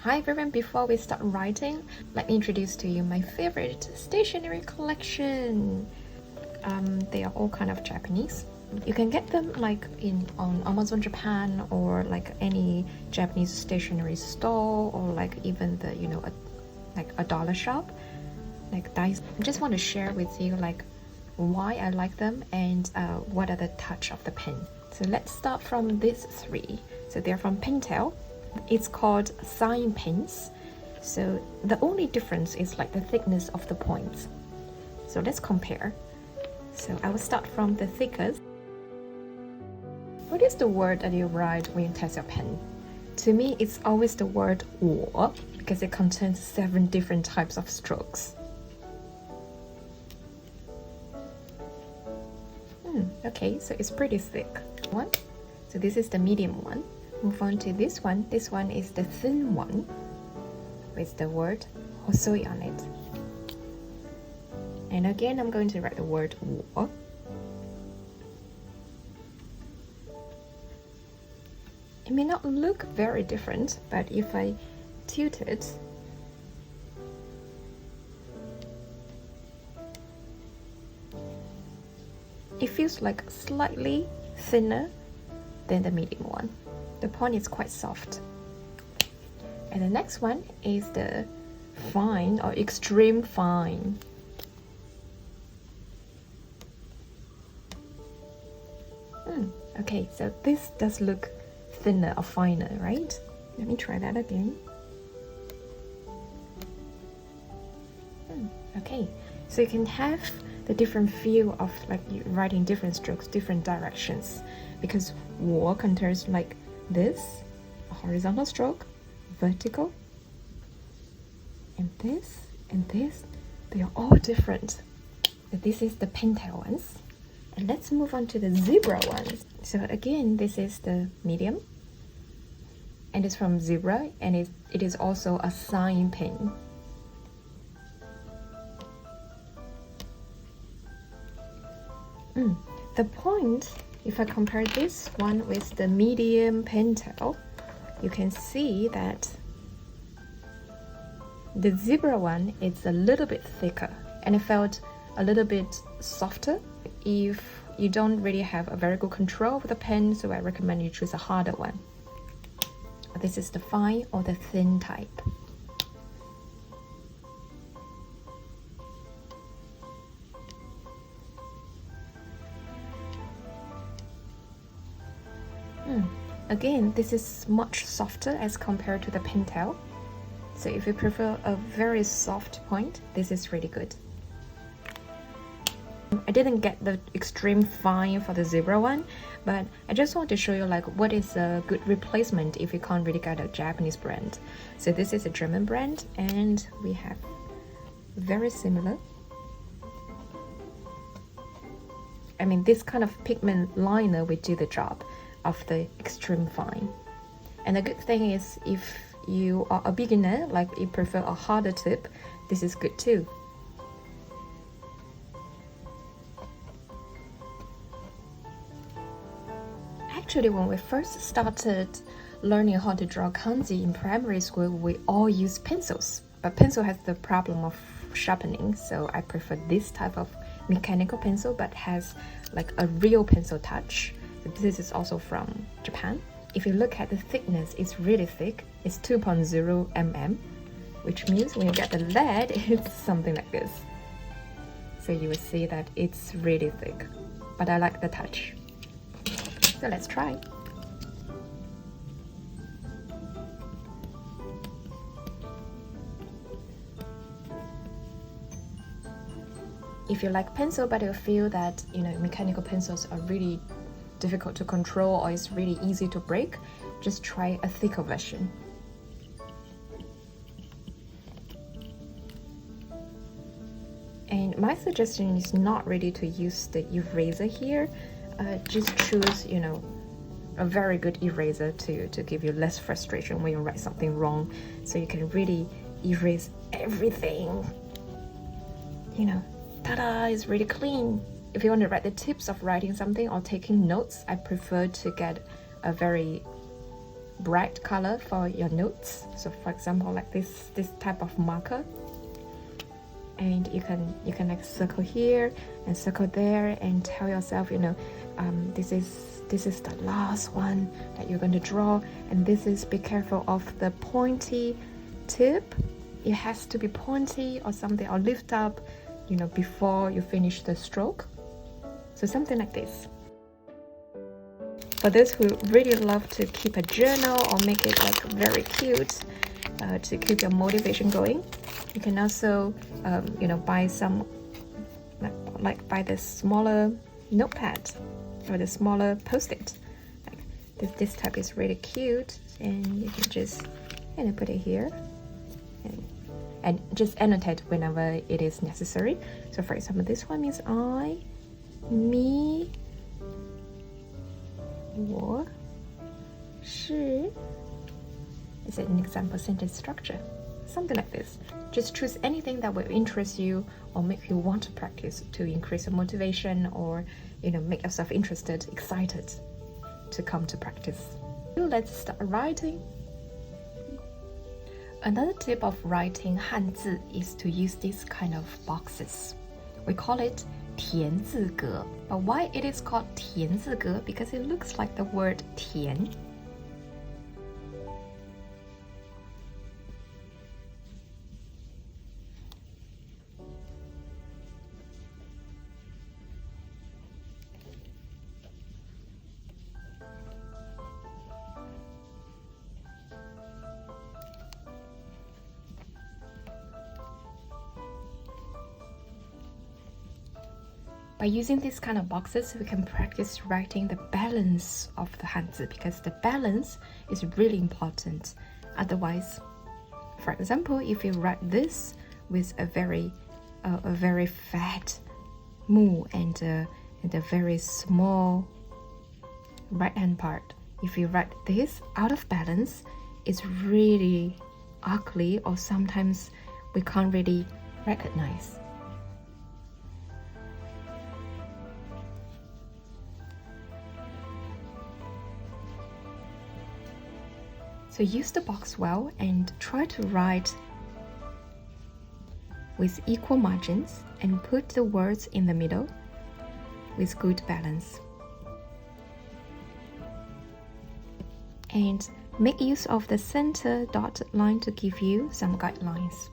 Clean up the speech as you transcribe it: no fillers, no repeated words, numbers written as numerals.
Hi everyone, before we start writing, let me introduce to you my favorite stationery collection. They are all kind of Japanese. You can get them like on Amazon Japan or like any Japanese stationery store or like even the like a dollar shop like dice. I just want to share with you like why I like them and what are the touch of the pen. So let's start from these three. So they're from Pentel. It's called sign pens. So the only difference is like the thickness of the points. So let's compare. So I will start from the thickest. What is the word that you write when you test your pen? To me, it's always the word 我 because it contains 7 different types of strokes. Okay, so it's pretty thick one. So this is the medium one. Move on to this one. This one is the thin one with the word 細い on it. And again, I'm going to write the word 我. It may not look very different, but if I tilt it, it feels like slightly thinner than the medium one. The point is quite soft. And the next one is the fine or extreme fine. Okay, so this does look thinner or finer, right? Let me try that again. Okay, so you can have the different feel of like you writing different strokes, different directions, because 我 contains like this, a horizontal stroke, vertical, and this, they are all different. But this is the Pentel ones. And let's move on to the zebra ones. So again, this is the medium, and it's from Zebra, and it is also a sign pen. The point, if I compare this one with the medium Pentel, you can see that the Zebra one is a little bit thicker and it felt a little bit softer. If you don't really have a very good control of the pen, so I recommend you choose a harder one. This is the fine or the thin type. Again, this is much softer as compared to the Pentel. So if you prefer a very soft point, this is really good. I didn't get the extreme fine for the Zebra one, but I just want to show you like what is a good replacement if you can't really get a Japanese brand. So this is a German brand, and we have very similar. I mean, this kind of pigment liner will do the job of the extreme fine. And the good thing is, if you are a beginner, like you prefer a harder tip, this is good too. Actually, when we first started learning how to draw kanji in primary school, we all use pencils. But pencil has the problem of sharpening, so I prefer this type of mechanical pencil, but has like a real pencil touch. So this is also from Japan. If you look at the thickness, it's really thick. It's 2.0 mm, which means when you get the lead, it's something like this. So you will see that it's really thick, but I like the touch. So let's try. If you like pencil, but you feel that mechanical pencils are really difficult to control or it's really easy to break, just try a thicker version. And my suggestion is not really to use the eraser here. Just choose, a very good eraser to give you less frustration when you write something wrong, so you can really erase everything. Ta-da, it's really clean. If you want to write the tips of writing something or taking notes, I prefer to get a very bright color for your notes. So for example, like this type of marker, and you can like circle here and circle there and tell yourself, you know, this is the last one that you're going to draw, and this is, be careful of the pointy tip. It has to be pointy or something, or lift up, you know, before you finish the stroke. So something like this. For those who really love to keep a journal or make it like very cute, to keep your motivation going, you can also you know, buy some, like buy the smaller notepad or the smaller post-it. Like this type is really cute, and you can just, you know, put it here and just annotate whenever it is necessary. So for example, this one is I, me, 我是 is an example sentence structure, something like this. Just choose anything that will interest you or make you want to practice, to increase your motivation, or, you know, make yourself interested, excited to come to practice. Let's start writing. Another tip of writing Hanzi is to use these kind of boxes. We call it Tianzige. But why it is called Tianzige? Because it looks like the word Tian. By using these kind of boxes, we can practice writing the balance of the Hanzi, because the balance is really important. Otherwise, for example, if you write this with a very fat mu and a very small right hand part, if you write this out of balance, it's really ugly, or sometimes we can't really recognize. So use the box well and try to write with equal margins and put the words in the middle with good balance. And make use of the center dotted line to give you some guidelines.